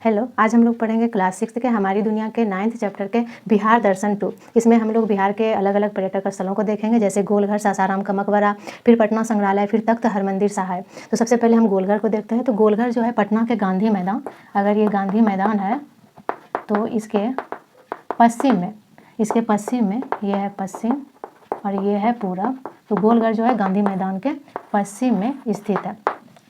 Hello, आज हम लोग पढ़ेंगे क्लास 6 के हमारी दुनिया के 9th चैप्टर के बिहार दर्शन 2। इसमें हम लोग बिहार के अलग अलग पर्यटक स्थलों को देखेंगे, जैसे गोलघर, सासाराम का मकबरा, फिर पटना संग्रहालय, फिर तख्त हरमंदिर साहिब। तो सबसे पहले हम गोलघर को देखते हैं। तो गोलघर जो है पटना के गांधी मैदान, अगर ये गांधी मैदान है तो इसके पश्चिम में ये है पश्चिम और ये है पूरब। तो गोलघर जो है गांधी मैदान के पश्चिम में स्थित है।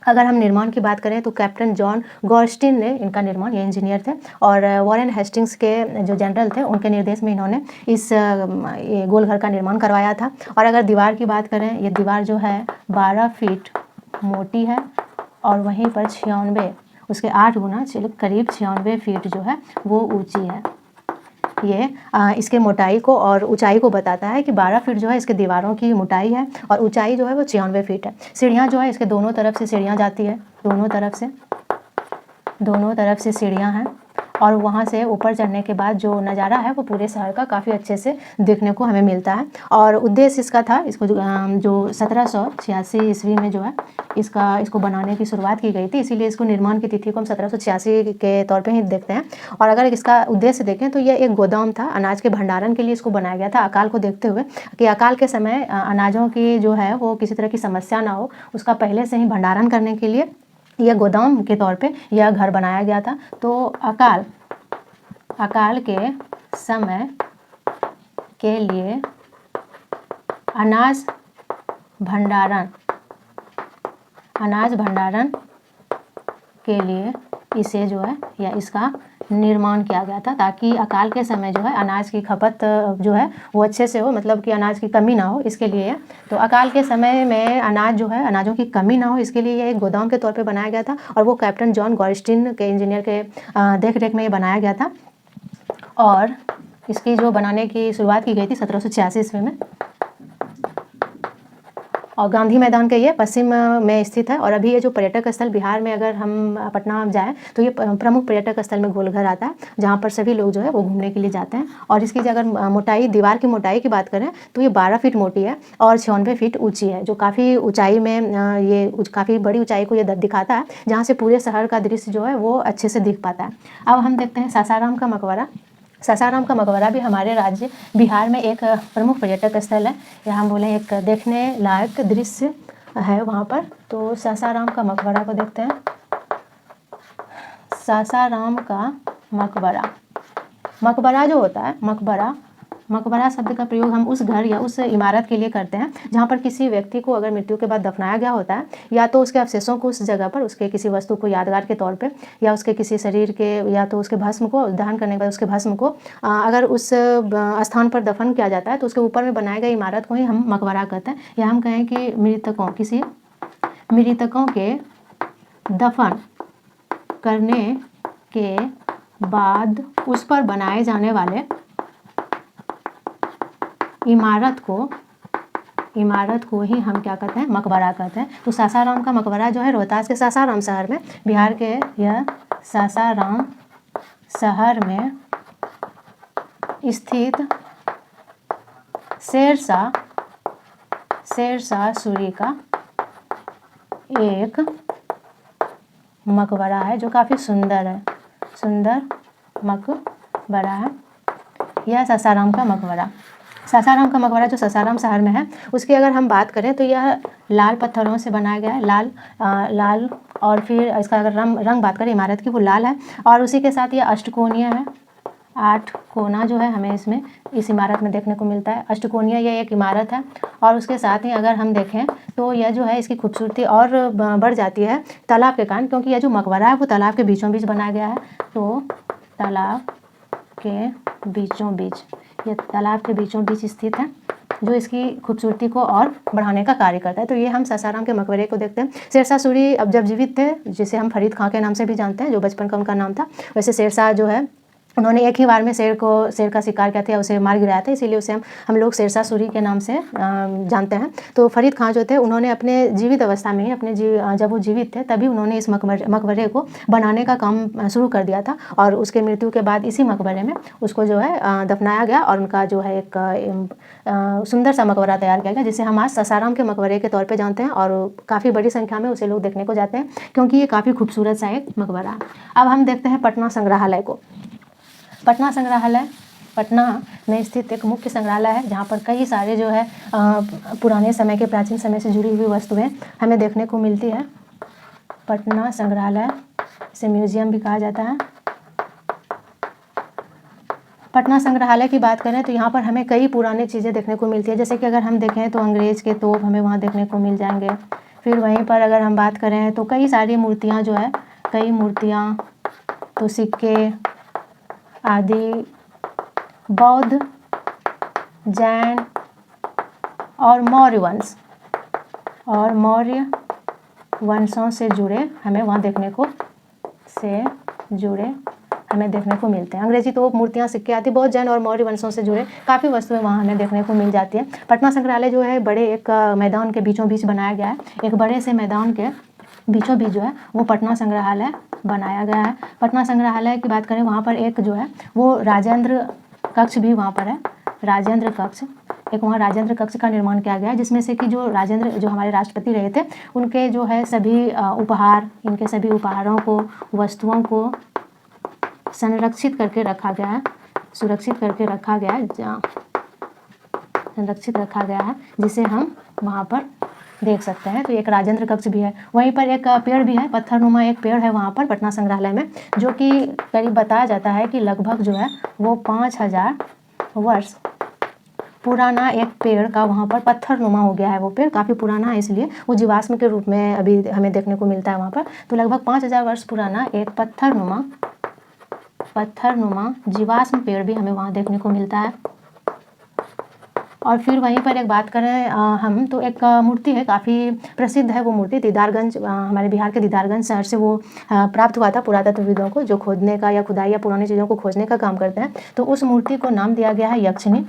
अगर हम निर्माण की बात करें तो कैप्टन जॉन गॉर्स्टिन ने इनका निर्माण, ये इंजीनियर थे, और वॉरेन हेस्टिंग्स के जो जनरल थे उनके निर्देश में इन्होंने ये गोलघर का निर्माण करवाया था। और अगर दीवार की बात करें, ये दीवार जो है 12 फीट मोटी है और वहीं पर 96, उसके 8 गुना करीब 96 फीट जो है वो ऊंची है। ये इसके मोटाई को और ऊंचाई को बताता है कि 12 फीट जो है इसके दीवारों की मोटाई है और ऊंचाई जो है वो 96 फीट है। सीढ़ियाँ जो है इसके दोनों तरफ से सीढ़ियाँ जाती है, दोनों तरफ से सीढ़ियाँ हैं। और वहाँ से ऊपर चढ़ने के बाद जो नज़ारा है वो पूरे शहर का काफ़ी अच्छे से देखने को हमें मिलता है। और उद्देश्य इसका था, इसको जो 1786 ईस्वी में जो है इसको बनाने की शुरुआत की गई थी, इसीलिए इसको निर्माण की तिथि को हम 1786 के तौर पे ही देखते हैं। और अगर इसका उद्देश्य देखें तो यह एक गोदाम था, अनाज के भंडारण के लिए इसको बनाया गया था, अकाल को देखते हुए कि अकाल के समय अनाजों की जो है वो किसी तरह की समस्या ना हो, उसका पहले से ही भंडारण करने के लिए यह गोदाम के तौर पे यह घर बनाया गया था। तो अकाल के समय के लिए अनाज भंडारण के लिए इसे जो है या इसका निर्माण किया गया था, ताकि अकाल के समय जो है अनाज की खपत जो है वो अच्छे से हो, मतलब कि अनाज की कमी ना हो, इसके लिए। तो अकाल के समय में अनाजों की कमी ना हो, इसके लिए ये एक गोदाम के तौर पे बनाया गया था। और वो कैप्टन जॉन गॉर्स्टिन के इंजीनियर के देख रेख में ये बनाया गया था। और इसकी जो बनाने की शुरुआत की गई थी 1786 ईस्वी में। और गांधी मैदान के ये पश्चिम में स्थित है। और अभी ये जो पर्यटक स्थल बिहार में, अगर हम पटना जाएँ तो ये प्रमुख पर्यटक स्थल में गोलघर आता है, जहाँ पर सभी लोग जो है वो घूमने के लिए जाते हैं। और इसकी अगर दीवार की मोटाई की बात करें तो ये 12 फीट मोटी है और 96 फीट ऊँची है, जो काफ़ी ऊँचाई में ये काफ़ी बड़ी ऊँचाई को ये दिखाता है, जहाँ से पूरे शहर का दृश्य जो है वो अच्छे से दिख पाता है। अब हम देखते हैं सासाराम का मकबरा। सासाराम का मकबरा भी हमारे राज्य बिहार में एक प्रमुख पर्यटक स्थल है, या हम बोलें एक देखने लायक दृश्य है वहाँ पर। तो सासाराम का मकबरा को देखते हैं। सासाराम का मकबरा जो होता है, मकबरा शब्द का प्रयोग हम उस घर या उस इमारत के लिए करते हैं जहाँ पर किसी व्यक्ति को अगर मृत्यु के बाद दफनाया गया होता है, या तो उसके अवशेषों को उस जगह पर, उसके किसी वस्तु को यादगार के तौर पे, या उसके किसी शरीर के, या तो उसके भस्म को दहन करने के बाद उसके भस्म को अगर उस स्थान पर दफन किया जाता है तो उसके ऊपर में बनाए गए इमारत को ही हम मकबरा कहते हैं। या हम कहें कि किसी मृतकों के दफन करने के बाद उस पर बनाए जाने वाले इमारत को ही हम क्या कहते हैं, मकबरा कहते हैं। तो सासाराम का मकबरा जो है रोहतास के सासाराम शहर में, बिहार के यह सासाराम शहर में स्थित शेरशाह सूरी का एक मकबरा है, जो काफ़ी सुंदर मकबरा है। यह सासाराम का मकबरा जो सासाराम शहर में है, उसकी अगर हम बात करें तो यह लाल पत्थरों से बनाया गया है, लाल। और फिर इसका अगर रंग बात करें इमारत की, वो लाल है। और उसी के साथ यह अष्टकोणीय है, 8 कोना जो है हमें इस इमारत में देखने को मिलता है। अष्टकोणीय यह एक इमारत है। और उसके साथ ही अगर हम देखें तो यह जो है इसकी खूबसूरती और बढ़ जाती है तालाब के कारण, क्योंकि यह जो मकबरा है वो तालाब के बीचों बीच बनाया गया है। तो तालाब के बीचों बीच स्थित है, जो इसकी खूबसूरती को और बढ़ाने का कार्य करता है। तो ये हम सासाराम के मकबरे को देखते हैं। शेरशाह सूरी अब जब जीवित थे, जिसे हम फरीद खां के नाम से भी जानते हैं, जो बचपन का उनका नाम था, वैसे शेरशाह जो है उन्होंने एक ही बार में शेर का शिकार किया था, उसे मार गिराया था, इसीलिए उसे हम लोग शेरशाह सूरी के नाम से जानते हैं। तो फरीद खां जो थे उन्होंने अपने जीवित अवस्था में ही जब वो जीवित थे तभी उन्होंने इस मकबरे को बनाने का काम शुरू कर दिया था, और उसके मृत्यु के बाद इसी मकबरे में उसको जो है दफनाया गया, और उनका जो है एक सुंदर सा मकबरा तैयार किया गया, जिसे हम आज सासाराम के मकबरे के तौर पर जानते हैं, और काफ़ी बड़ी संख्या में उसे लोग देखने को जाते हैं क्योंकि ये काफ़ी खूबसूरत सा एक मकबरा है। अब हम देखते हैं पटना संग्रहालय को। पटना संग्रहालय पटना में स्थित एक मुख्य संग्रहालय है, जहाँ पर कई सारे जो है पुराने समय के, प्राचीन समय से जुड़ी हुई वस्तुएं हमें देखने को मिलती है। पटना संग्रहालय, इसे म्यूजियम भी कहा जाता है। पटना संग्रहालय की बात करें तो यहाँ पर हमें कई पुरानी चीज़ें देखने को मिलती है, जैसे कि अगर हम देखें तो अंग्रेज़ के तोप हमें वहाँ देखने को मिल जाएंगे। फिर वहीं पर अगर हम बात करें तो कई सारी मूर्तियाँ जो है, कई मूर्तियाँ, तो सिक्के आदि बौद्ध, जैन और मौर्य वंशों से जुड़े हमें वहाँ देखने को मिलते हैं। अंग्रेजी तोप, मूर्तियाँ, सिक्के आदि बौद्ध, जैन और मौर्य वंशों से जुड़े काफ़ी वस्तुएं वहाँ हमें देखने को मिल जाती है। पटना संग्रहालय जो है बड़े एक मैदान के बीचों बीच बनाया गया है। एक बड़े से मैदान के बीचों बीच जो है वो पटना संग्रहालय बनाया गया है। पटना संग्रहालय की बात करें, वहाँ पर एक जो है वो राजेंद्र कक्ष भी वहाँ पर है। राजेंद्र कक्ष, एक वहाँ राजेंद्र कक्ष का निर्माण किया गया है, जिसमें से कि जो हमारे राष्ट्रपति रहे थे उनके जो है सभी उपहार, इनके सभी उपहारों को, वस्तुओं को संरक्षित करके रखा गया है, संरक्षित रखा गया है, जिसे हम वहाँ पर देख सकते हैं। तो एक राजेंद्र कक्ष भी है। वहीं पर एक पेड़ भी है, पत्थरनुमा एक पेड़ है वहाँ पर पटना संग्रहालय में, जो कि करीब बताया जाता है कि लगभग जो है वो 5000 वर्ष पुराना एक पेड़ का वहाँ पर पत्थरनुमा हो गया है। वो पेड़ काफ़ी पुराना है, इसलिए वो जीवाश्म के रूप में अभी हमें देखने को मिलता है वहाँ पर। तो लगभग 5000 वर्ष पुराना एक पत्थरनुमा जीवाश्म पेड़ भी हमें वहाँ देखने को मिलता है। और फिर वहीं पर एक बात करें हम, तो एक मूर्ति है, काफ़ी प्रसिद्ध है वो मूर्ति, दीदारगंज, हमारे बिहार के दीदारगंज शहर से वो प्राप्त हुआ था पुरातत्वविदों को, जो खोदने का या खुदाई या पुरानी चीज़ों को खोजने का काम करते हैं। तो उस मूर्ति को नाम दिया गया है यक्षिणी।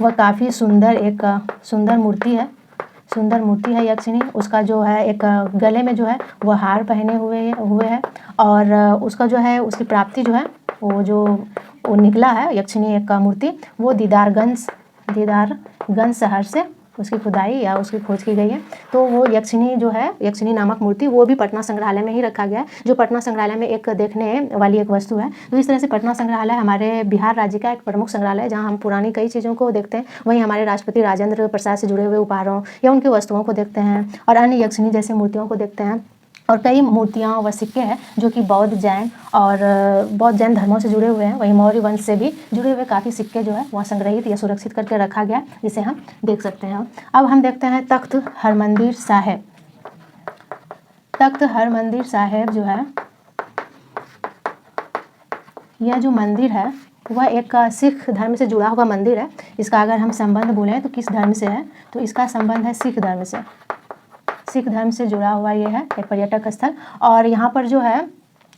वह काफ़ी सुंदर मूर्ति है यक्षिणी। उसका जो है एक गले में जो है वह हार पहने हुए है, और उसका जो है उसकी प्राप्ति जो है वो निकला है यक्षिणी एक का मूर्ति, वो दीदारगंज शहर से उसकी खुदाई या उसकी खोज की गई है। तो वो यक्षिणी जो है, यक्षिणी नामक मूर्ति, वो भी पटना संग्रहालय में ही रखा गया है, जो पटना संग्रहालय में एक देखने वाली एक वस्तु है। तो इस तरह से पटना संग्रहालय हमारे बिहार राज्य का एक प्रमुख संग्रहालय है, जहाँ हम पुरानी कई चीज़ों को देखते हैं। वहीं हमारे राष्ट्रपति राजेंद्र प्रसाद से जुड़े हुए उपहारों या उनकी वस्तुओं को देखते हैं, और अन्य यक्षिणी जैसी मूर्तियों को देखते हैं। और कई मूर्तियाँ व सिक्के हैं जो कि बौद्ध जैन धर्मों से जुड़े हुए हैं। वहीं मौर्य वंश से भी जुड़े हुए काफ़ी सिक्के जो है वहाँ संग्रहित या सुरक्षित करके रखा गया, जिसे हम देख सकते हैं। अब हम देखते हैं तख्त हरमंदिर साहिब। तख्त हरमंदिर साहिब जो है, यह जो मंदिर है वह एक सिख धर्म से जुड़ा हुआ मंदिर है। इसका अगर हम संबंध बोलें तो किस धर्म से है, तो इसका संबंध है सिख धर्म से। सिख धर्म से जुड़ा हुआ ये है एक पर्यटक स्थल। और यहाँ पर जो है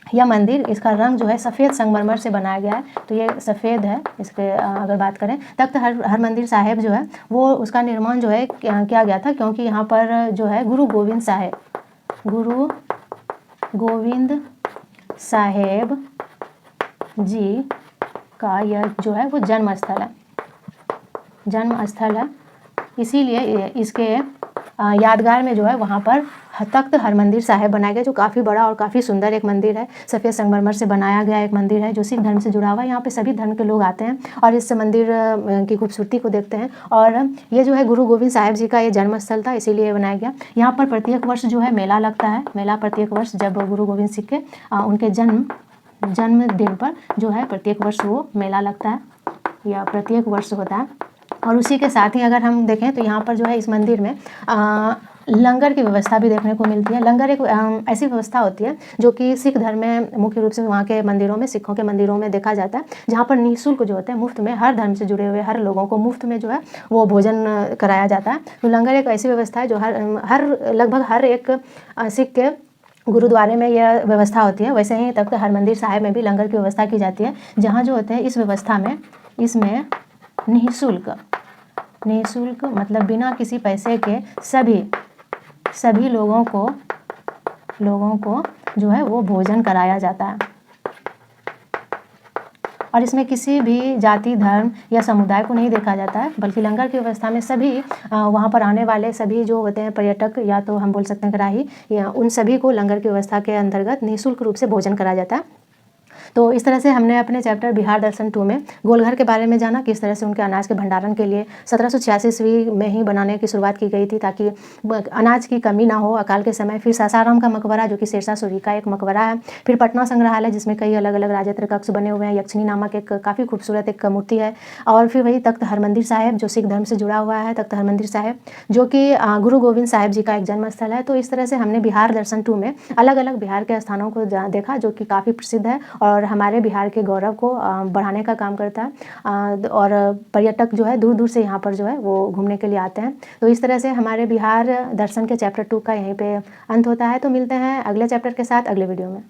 यह मंदिर, इसका रंग जो है सफ़ेद संगमरमर से बनाया गया है, तो ये सफ़ेद है। इसके अगर बात करें तख्त हरमंदिर साहिब जो है वो, उसका निर्माण जो है किया गया था क्योंकि यहाँ पर जो है गुरु गोविंद साहेब जी का यह जो है वो जन्म स्थल है। इसीलिए इसके यादगार में जो है वहाँ पर तख्त हरमंदिर साहिब बनाया गया, जो काफ़ी बड़ा और काफ़ी सुंदर एक मंदिर है। सफ़ेद संगमरमर से बनाया गया एक मंदिर है जो सिख धर्म से जुड़ा हुआ है। यहाँ पे सभी धर्म के लोग आते हैं और इस मंदिर की खूबसूरती को देखते हैं। और ये जो है गुरु गोविंद साहिब जी का ये जन्म स्थल था, इसीलिए बनाया गया। यहाँ पर प्रत्येक वर्ष जो है मेला लगता है। मेला प्रत्येक वर्ष, जब गुरु गोविंद सिंह के उनके जन्मदिन पर जो है प्रत्येक वर्ष वो मेला लगता है या प्रत्येक वर्ष होता है। और उसी के साथ ही अगर हम देखें तो यहाँ पर जो है इस मंदिर में लंगर की व्यवस्था भी देखने को मिलती है। लंगर एक ऐसी व्यवस्था होती है जो कि सिख धर्म में मुख्य रूप से वहाँ के मंदिरों में, सिखों के मंदिरों में देखा जाता है, जहाँ पर निःशुल्क जो होते हैं, मुफ्त में हर धर्म से जुड़े हुए हर लोगों को मुफ्त में जो है वो भोजन कराया जाता है। तो लंगर एक ऐसी व्यवस्था है जो लगभग हर एक सिख के गुरुद्वारे में यह व्यवस्था होती है, वैसे ही तख्त हरमंदिर साहिब में भी लंगर की व्यवस्था की जाती है, जहाँ जो होते हैं इस व्यवस्था में इसमें निःशुल्क मतलब बिना किसी पैसे के सभी लोगों को जो है वो भोजन कराया जाता है। और इसमें किसी भी जाति, धर्म या समुदाय को नहीं देखा जाता है, बल्कि लंगर की व्यवस्था में सभी वहाँ पर आने वाले सभी जो होते हैं पर्यटक, या तो हम बोल सकते हैं ग्राही, या उन सभी को लंगर की व्यवस्था के अंतर्गत निःशुल्क रूप से भोजन कराया जाता है। तो इस तरह से हमने अपने चैप्टर बिहार दर्शन 2 में गोलघर के बारे में जाना, किस तरह से उनके अनाज के भंडारण के लिए 1786 ईस्वी में ही बनाने की शुरुआत की गई थी, ताकि अनाज की कमी ना हो अकाल के समय। फिर सासाराम का मकबरा जो कि शेरशाह सूरी का एक मकबरा है। फिर पटना संग्रहालय जिसमें कई अलग अलग राजत्र कक्ष बने हुए हैं, यक्षिणी नामक एक काफ़ी खूबसूरत एक मूर्ति है। और फिर वही तख्त हरमंदिर साहिब जो सिख धर्म से जुड़ा हुआ है, तख्त हरमंदिर साहिब जो कि गुरु गोविंद साहिब जी का एक जन्म स्थल है। तो इस तरह से हमने बिहार दर्शन 2 में अलग अलग बिहार के स्थानों को देखा, जो कि काफ़ी प्रसिद्ध है और हमारे बिहार के गौरव को बढ़ाने का काम करता है। और पर्यटक जो है दूर दूर से यहाँ पर जो है वो घूमने के लिए आते हैं। तो इस तरह से हमारे बिहार दर्शन के चैप्टर 2 का यहीं पे अंत होता है। तो मिलते हैं अगले चैप्टर के साथ अगले वीडियो में।